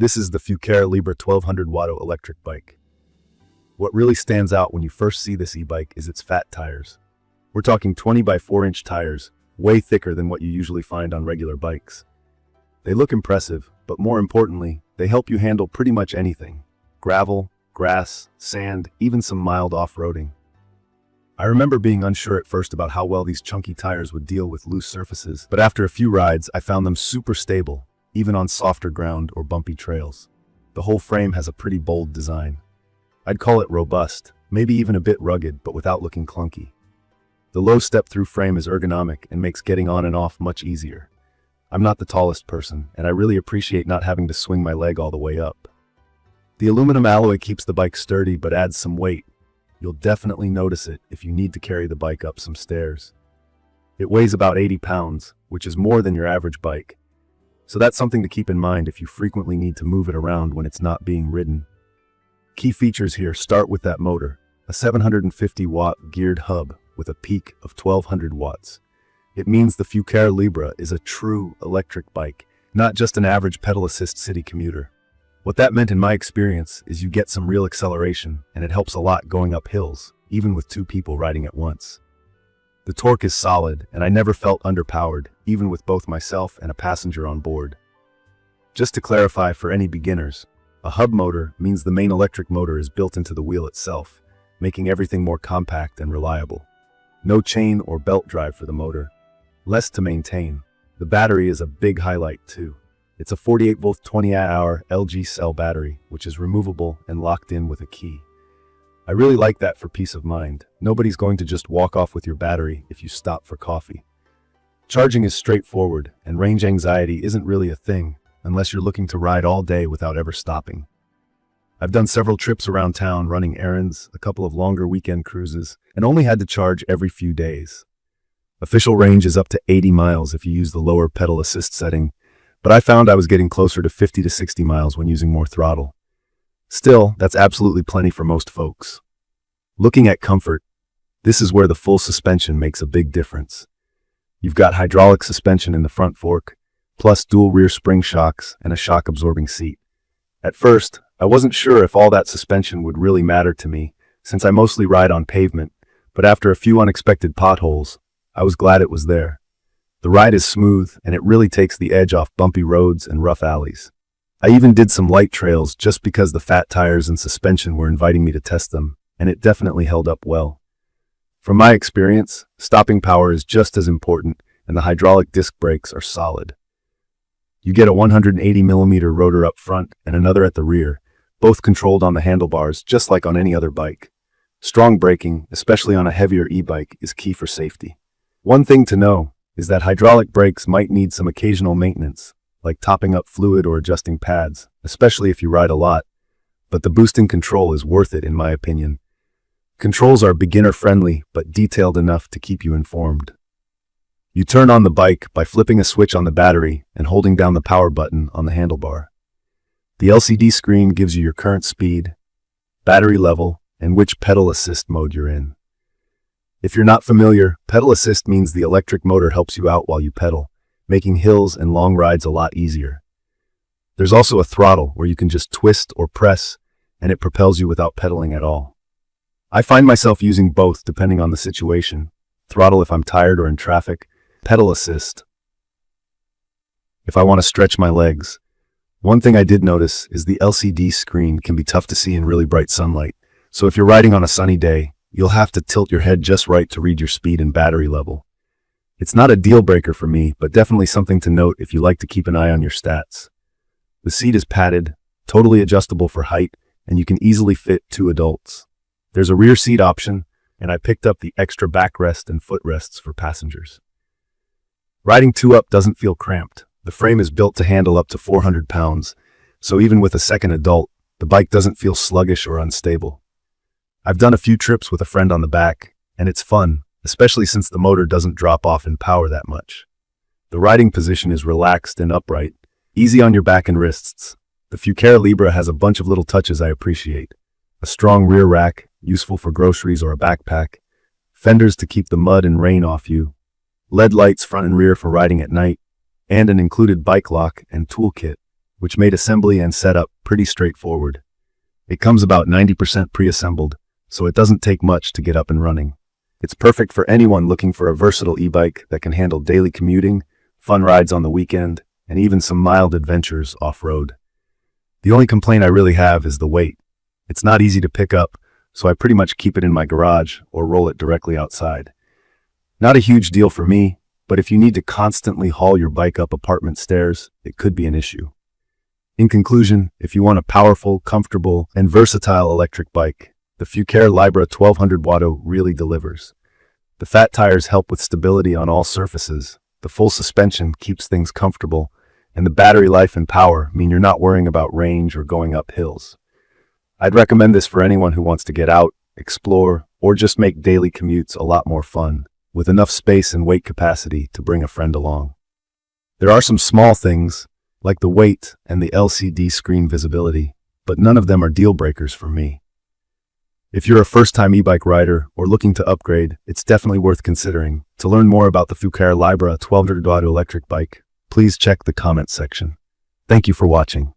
This is the Fucare Libra 1200W electric bike. What really stands out when you first see this e-bike is its fat tires. We're talking 20 by 4-inch tires, way thicker than what you usually find on regular bikes. They look impressive, but more importantly, they help you handle pretty much anything. Gravel, grass, sand, even some mild off-roading. I remember being unsure at first about how well these chunky tires would deal with loose surfaces, but after a few rides, I found them super stable, even on softer ground or bumpy trails. The whole frame has a pretty bold design. I'd call it robust, maybe even a bit rugged, but without looking clunky. The low step-through frame is ergonomic and makes getting on and off much easier. I'm not the tallest person, and I really appreciate not having to swing my leg all the way up. The aluminum alloy keeps the bike sturdy but adds some weight. You'll definitely notice it if you need to carry the bike up some stairs. It weighs about 80 pounds, which is more than your average bike. So that's something to keep in mind if you frequently need to move it around when it's not being ridden. Key features here start with that motor, a 750-watt geared hub with a peak of 1200 watts. It means the Fucare Libra is a true electric bike, not just an average pedal assist city commuter. What that meant in my experience is you get some real acceleration, and it helps a lot going up hills, even with two people riding at once. The torque is solid, and I never felt underpowered, even with both myself and a passenger on board. Just to clarify for any beginners, a hub motor means the main electric motor is built into the wheel itself, making everything more compact and reliable. No chain or belt drive for the motor. Less to maintain. The battery is a big highlight too. It's a 48-volt 20Ah LG cell battery, which is removable and locked in with a key. I really like that for peace of mind. Nobody's going to just walk off with your battery if you stop for coffee. Charging is straightforward, and range anxiety isn't really a thing, unless you're looking to ride all day without ever stopping. I've done several trips around town running errands, a couple of longer weekend cruises, and only had to charge every few days. Official range is up to 80 miles if you use the lower pedal assist setting, but I found I was getting closer to 50 to 60 miles when using more throttle. Still, that's absolutely plenty for most folks. Looking at comfort, this is where the full suspension makes a big difference. You've got hydraulic suspension in the front fork, plus dual rear spring shocks and a shock-absorbing seat. At first, I wasn't sure if all that suspension would really matter to me, since I mostly ride on pavement, but after a few unexpected potholes, I was glad it was there. The ride is smooth, and it really takes the edge off bumpy roads and rough alleys. I even did some light trails just because the fat tires and suspension were inviting me to test them, and it definitely held up well. From my experience, stopping power is just as important, and the hydraulic disc brakes are solid. You get a 180mm rotor up front and another at the rear, both controlled on the handlebars just like on any other bike. Strong braking, especially on a heavier e-bike, is key for safety. One thing to know is that hydraulic brakes might need some occasional maintenance, like topping up fluid or adjusting pads, especially if you ride a lot, but the boosting control is worth it in my opinion. Controls are beginner-friendly, but detailed enough to keep you informed. You turn on the bike by flipping a switch on the battery and holding down the power button on the handlebar. The LCD screen gives you your current speed, battery level, and which pedal assist mode you're in. If you're not familiar, pedal assist means the electric motor helps you out while you pedal, making hills and long rides a lot easier. There's also a throttle where you can just twist or press, and it propels you without pedaling at all. I find myself using both depending on the situation. Throttle if I'm tired or in traffic, pedal assist if I want to stretch my legs. One thing I did notice is the LCD screen can be tough to see in really bright sunlight, so if you're riding on a sunny day, you'll have to tilt your head just right to read your speed and battery level. It's not a deal breaker for me, but definitely something to note if you like to keep an eye on your stats. The seat is padded, totally adjustable for height, and you can easily fit 2 adults. There's a rear seat option, and I picked up the extra backrest and footrests for passengers. Riding 2 up doesn't feel cramped. The frame is built to handle up to 400 pounds, so even with a second adult, the bike doesn't feel sluggish or unstable. I've done a few trips with a friend on the back, and it's fun, especially since the motor doesn't drop off in power that much. The riding position is relaxed and upright, easy on your back and wrists. The Fucare Libra has a bunch of little touches I appreciate. A strong rear rack, useful for groceries or a backpack. Fenders to keep the mud and rain off you. LED lights front and rear for riding at night. And an included bike lock and toolkit. which made assembly and setup pretty straightforward. It comes about 90% pre-assembled, so it doesn't take much to get up and running. It's perfect for anyone looking for a versatile e-bike that can handle daily commuting, fun rides on the weekend, and even some mild adventures off-road. The only complaint I really have is the weight. It's not easy to pick up, so I pretty much keep it in my garage or roll it directly outside. Not a huge deal for me, but if you need to constantly haul your bike up apartment stairs, it could be an issue. In conclusion, if you want a powerful, comfortable, and versatile electric bike, the Fucare Libra 1200W really delivers. The fat tires help with stability on all surfaces, the full suspension keeps things comfortable, and the battery life and power mean you're not worrying about range or going up hills. I'd recommend this for anyone who wants to get out, explore, or just make daily commutes a lot more fun, with enough space and weight capacity to bring a friend along. There are some small things, like the weight and the LCD screen visibility, but none of them are deal breakers for me. If you're a first-time e-bike rider or looking to upgrade, it's definitely worth considering. To learn more about the Fucare Libra 1200W electric bike, please check the comments section. Thank you for watching.